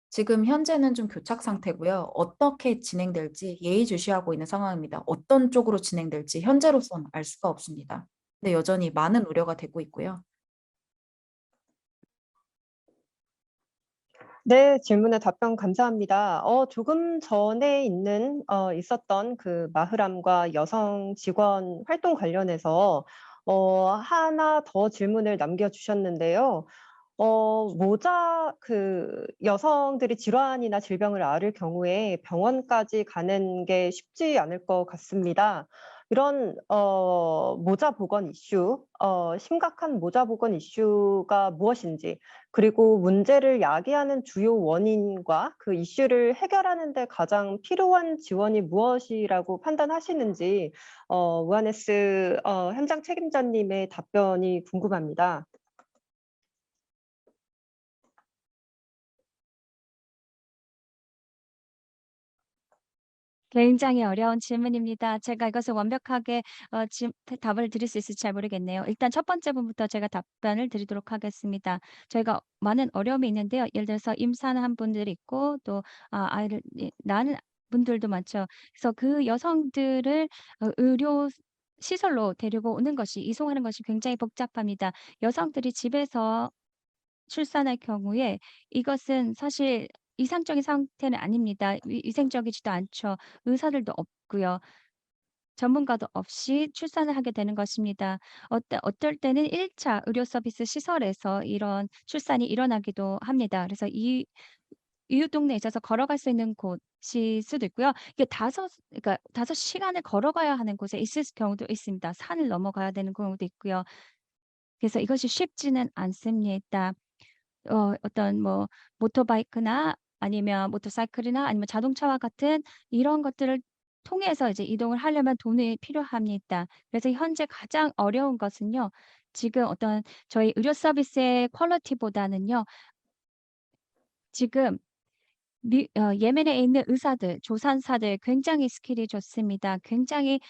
C: 지금 현재는 좀 교착 상태고요. 어떻게 진행될지 예의주시하고 있는 상황입니다. 어떤 쪽으로 진행될지 현재로서는 알 수가 없습니다. 근데 여전히 많은 우려가 되고 있고요.
A: 네, 질문에 답변 감사합니다. 조금 전에 있었던 그 마흐람과 여성 직원 활동 관련해서 하나 더 질문을 남겨주셨는데요. 여성들이 질환이나 질병을 앓을 경우에 병원까지 가는 게 쉽지 않을 것 같습니다. 이런 모자 보건 이슈, 심각한 모자 보건 이슈가 무엇인지, 그리고 문제를 야기하는 주요 원인과 그 이슈를 해결하는 데 가장 필요한 지원이 무엇이라고 판단하시는지 우아네스 현장 책임자님의 답변이 궁금합니다.
B: 굉장히 어려운 질문입니다. 제가 이것을 완벽하게 답을 드릴 수 있을지 잘 모르겠네요. 일단 첫 번째 부분부터 제가 답변을 드리도록 하겠습니다. 저희가 많은 어려움이 있는데요. 예를 들어서 임산한 분들이 있고 또 아이를 낳는 분들도 많죠. 그래서 그 여성들을 의료 시설로 데리고 오는 것이 이송하는 것이 굉장히 복잡합니다. 여성들이 집에서 출산할 경우에 이것은 사실 이상적인 상태는 아닙니다. 위생적이지도 않죠. 의사들도 없고요. 전문가도 없이 출산을 하게 되는 것입니다. 어떨 때는 1차 의료 서비스 시설에서 이런 출산이 일어나기도 합니다. 그래서 이웃 동네에 있어서 걸어갈 수 있는 곳일 수도 있고요. 이게 그러니까 5 시간을 걸어가야 하는 곳에 있을 경우도 있습니다. 산을 넘어가야 되는 경우도 있고요. 그래서 이것이 쉽지는 않습니다. 어떤 뭐 모터바이크나 아니면 모터사이클이나 아니면 자동차와 같은 이런 것들을 통해서 이제 이동을 하려면 돈이 필요합니다. 그래서 현재 가장 어려운 것은요. 지금 어떤 저희 의료 서비스의 퀄리티보다는요. 지금 예멘에 있는 의사들, 조산사들 굉장히 스킬이 좋습니다. 굉장히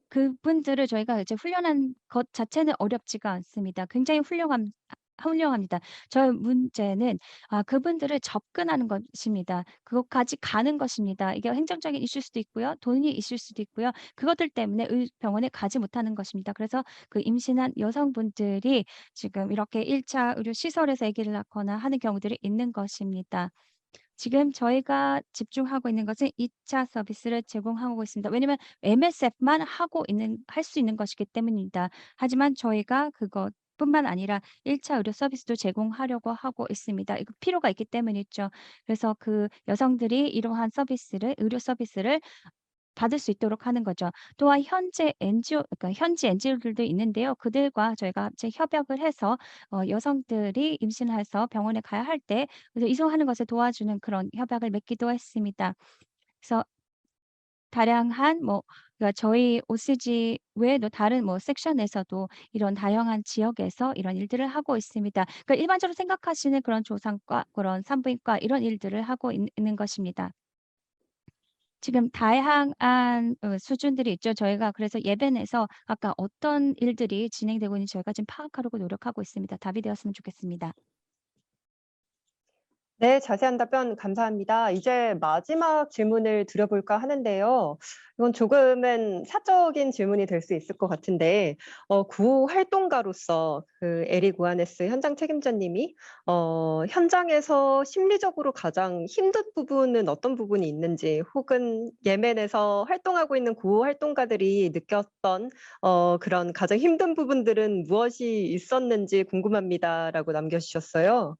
B: 그분들을 저희가 이제 훈련한 것 자체는 어렵지가 않습니다. 굉장히 훌륭합니다. 저의 문제는 그분들을 접근하는 것입니다. 그것까지 가는 것입니다. 이게 행정적인 이슈일 수도 있고요. 돈이 있을 수도 있고요. 그것들 때문에 병원에 가지 못하는 것입니다. 그래서 그 임신한 여성분들이 지금 이렇게 1차 의료 시설에서 아기를 낳거나 하는 경우들이 있는 것입니다. 지금 저희가 집중하고 있는 것은 2차 서비스를 제공하고 있습니다. 왜냐면 MSF만 할 수 있는 것이기 때문입니다. 하지만 저희가 그것뿐만 아니라 1차 의료 서비스도 제공하려고 하고 있습니다. 이거 필요가 있기 때문이죠. 그래서 그 여성들이 이러한 의료 서비스를 받을 수 있도록 하는 거죠. 또한 현지 NGO들도 있는데요. 그들과 저희가 이제 협약을 해서 여성들이 임신해서 병원에 가야 할 때 이송하는 것을 도와주는 그런 협약을 맺기도 했습니다. 그래서 다량한 그러니까 저희 OCG 외에도 다른 섹션에서도 이런 다양한 지역에서 이런 일들을 하고 있습니다. 그러니까 일반적으로 생각하시는 그런 조산과 그런 산부인과 이런 일들을 하고 있는 것입니다. 지금 다양한 수준들이 있죠. 저희가 그래서 예변에서 아까 어떤 일들이 진행되고 있는지 저희가 지금 파악하려고 노력하고 있습니다. 답이 되었으면 좋겠습니다.
A: 네, 자세한 답변 감사합니다. 이제 마지막 질문을 드려볼까 하는데요. 이건 조금은 사적인 질문이 될 수 있을 것 같은데, 구호 활동가로서 그 에릭 우아네스 현장 책임자님이 현장에서 심리적으로 가장 힘든 부분은 어떤 부분이 있는지, 혹은 예멘에서 활동하고 있는 구호 활동가들이 느꼈던 그런 가장 힘든 부분들은 무엇이 있었는지 궁금합니다라고 남겨주셨어요.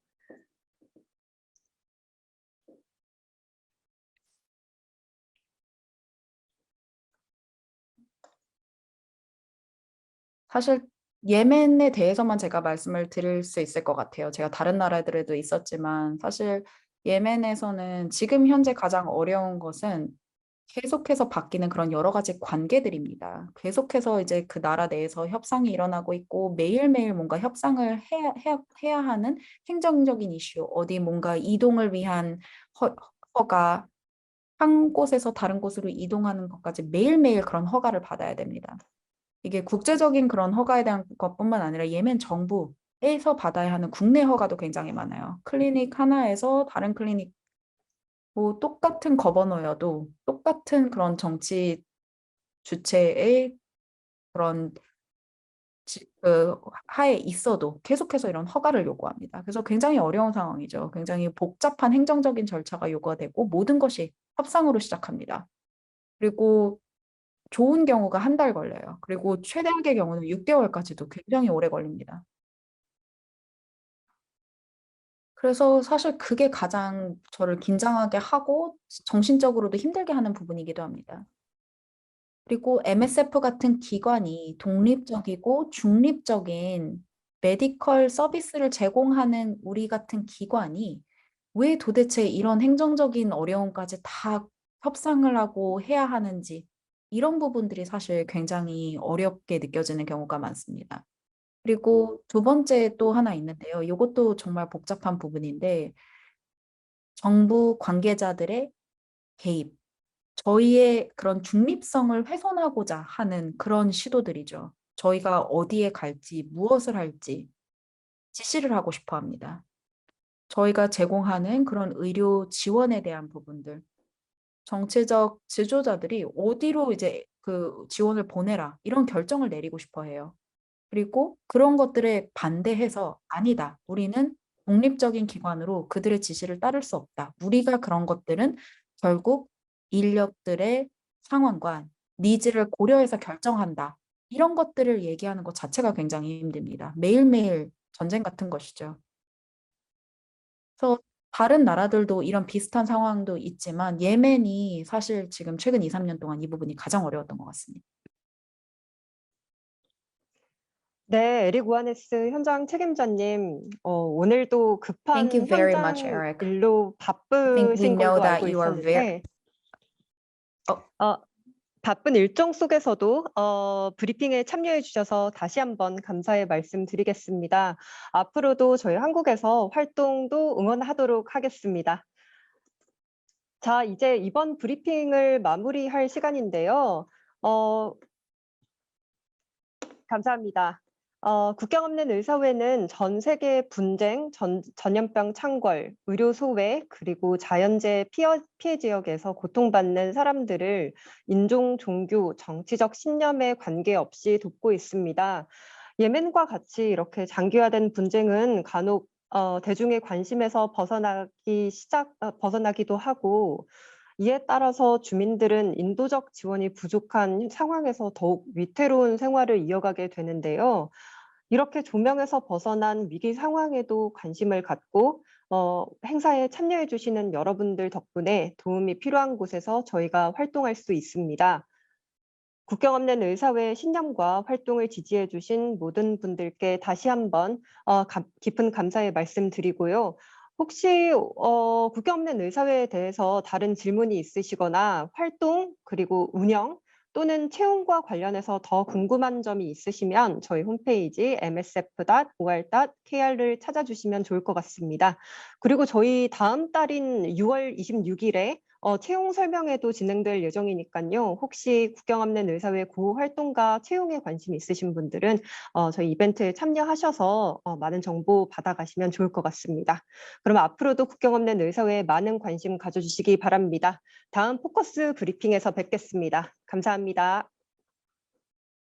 C: 사실 예멘에 대해서만 제가 말씀을 드릴 수 있을 것 같아요. 제가 다른 나라들에도 있었지만 사실 예멘에서는 지금 현재 가장 어려운 것은 계속해서 바뀌는 그런 여러 가지 관계들입니다. 계속해서 이제 그 나라 내에서 협상이 일어나고 있고 매일매일 뭔가 협상을 해야 하는 행정적인 이슈, 어디 뭔가 이동을 위한 허가, 한 곳에서 다른 곳으로 이동하는 것까지 매일매일 그런 허가를 받아야 됩니다. 이게 국제적인 그런 허가에 대한 것뿐만 아니라 예멘 정부에서 받아야 하는 국내 허가도 굉장히 많아요. 클리닉 하나에서 다른 클리닉 똑같은 거버너여도 똑같은 그런 정치 주체의 그런 하에 있어도 계속해서 이런 허가를 요구합니다. 그래서 굉장히 어려운 상황이죠. 굉장히 복잡한 행정적인 절차가 요구가 되고 모든 것이 협상으로 시작합니다. 그리고 좋은 경우가 한 달 걸려요. 그리고 최대학의 경우는 6개월까지도 굉장히 오래 걸립니다. 그래서 사실 그게 가장 저를 긴장하게 하고 정신적으로도 힘들게 하는 부분이기도 합니다. 그리고 MSF 같은 기관이 독립적이고 중립적인 메디컬 서비스를 제공하는 우리 같은 기관이 왜 도대체 이런 행정적인 어려움까지 다 협상을 하고 해야 하는지 이런 부분들이 사실 굉장히 어렵게 느껴지는 경우가 많습니다. 그리고 두 번째 또 하나 있는데요. 이것도 정말 복잡한 부분인데 정부 관계자들의 개입. 저희의 그런 중립성을 훼손하고자 하는 그런 시도들이죠. 저희가 어디에 갈지, 무엇을 할지 지시를 하고 싶어 합니다. 저희가 제공하는 그런 의료 지원에 대한 부분들, 정치적 지도자들이 어디로 이제 그 지원을 보내라, 이런 결정을 내리고 싶어 해요. 그리고 그런 것들에 반대해서 아니다. 우리는 독립적인 기관으로 그들의 지시를 따를 수 없다. 우리가 그런 것들은 결국 인력들의 상황과 니즈를 고려해서 결정한다. 이런 것들을 얘기하는 것 자체가 굉장히 힘듭니다. 매일매일 전쟁 같은 것이죠. 그래서 다른 나라들도 이런 비슷한 상황도 있지만 예멘이 사실 지금 최근 2, 3년 동안 이 부분이 가장 어려웠던 것 같습니다.
A: 네, 에릭 우아네스 현장 책임자님, 오늘도
C: Thank you
A: 급한
C: very much,
A: 현장
C: Eric.
A: 일로
C: I think we
A: 바쁘신
C: know
A: 걸로
C: that
A: 알고
C: you are very,
A: 있었는데,
C: oh,
A: 바쁜 일정 속에서도 브리핑에 참여해 주셔서 다시 한번 감사의 말씀 드리겠습니다. 앞으로도 저희 한국에서 활동도 응원하도록 하겠습니다. 자, 이제 이번 브리핑을 마무리할 시간인데요. 감사합니다. 국경 없는 의사회는 전 세계 분쟁, 전염병 창궐, 의료 소외, 그리고 자연재해 피해 지역에서 고통받는 사람들을 인종, 종교, 정치적 신념에 관계없이 돕고 있습니다. 예멘과 같이 이렇게 장기화된 분쟁은 간혹 대중의 관심에서 벗어나기도 하고 이에 따라서 주민들은 인도적 지원이 부족한 상황에서 더욱 위태로운 생활을 이어가게 되는데요. 이렇게 조명에서 벗어난 위기 상황에도 관심을 갖고 행사에 참여해 주시는 여러분들 덕분에 도움이 필요한 곳에서 저희가 활동할 수 있습니다. 국경 없는 의사회의 신념과 활동을 지지해 주신 모든 분들께 다시 한번 깊은 감사의 말씀드리고요. 혹시 국경 없는 의사회에 대해서 다른 질문이 있으시거나 활동 그리고 운영 또는 채용과 관련해서 더 궁금한 점이 있으시면 저희 홈페이지 msf.or.kr을 찾아주시면 좋을 것 같습니다. 그리고 저희 다음 달인 6월 26일에 채용 설명회도 진행될 예정이니까요. 혹시 국경 없는 의사회 구호 활동과 채용에 관심 있으신 분들은 저희 이벤트에 참여하셔서 많은 정보 받아가시면 좋을 것 같습니다. 그럼 앞으로도 국경 없는 의사회에 많은 관심 가져주시기 바랍니다. 다음 포커스 브리핑에서 뵙겠습니다. 감사합니다.